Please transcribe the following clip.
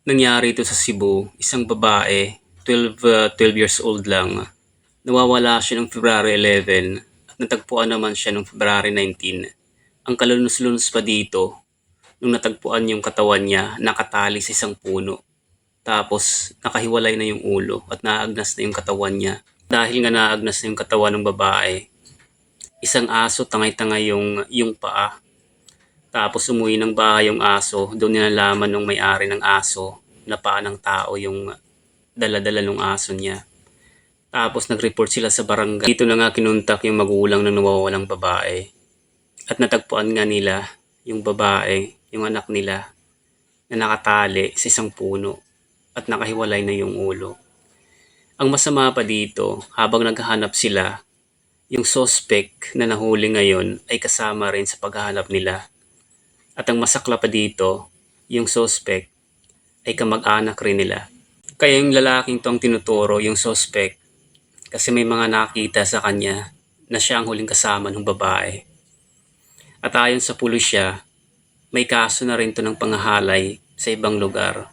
Nangyari ito sa Cebu, isang babae, 12 years old lang. Nawawala siya noong February 11 at natagpuan naman siya noong February 19. Ang kalunos-lunos pa dito, nung natagpuan yung katawan niya, nakatali sa isang puno. Tapos nakahiwalay na yung ulo at naagnas na yung katawan niya. Dahil nga naagnas na yung katawan ng babae, isang aso tangay-tangay yung paa. Tapos umuwi ng bahay yung aso, doon niya nalaman ng may-ari ng aso na paa ng tao yung dala-dala ng aso niya. Tapos nag-report sila sa barangay. Dito na nga kinuntak yung magulang ng nawawalang babae. At natagpuan nga nila yung babae, yung anak nila, na nakatali sa isang puno at nakahiwalay na yung ulo. Ang masama pa dito, habang naghahanap sila, yung suspect na nahuli ngayon ay kasama rin sa paghahanap nila. At ang masakla pa dito, yung suspect ay kamag-anak rin nila. Kaya yung lalaking to ang tinuturo, yung suspect, kasi may mga nakita sa kanya na siya ang huling kasama ng babae. At ayon sa pulisya, may kaso na rin to ng panghahalay sa ibang lugar.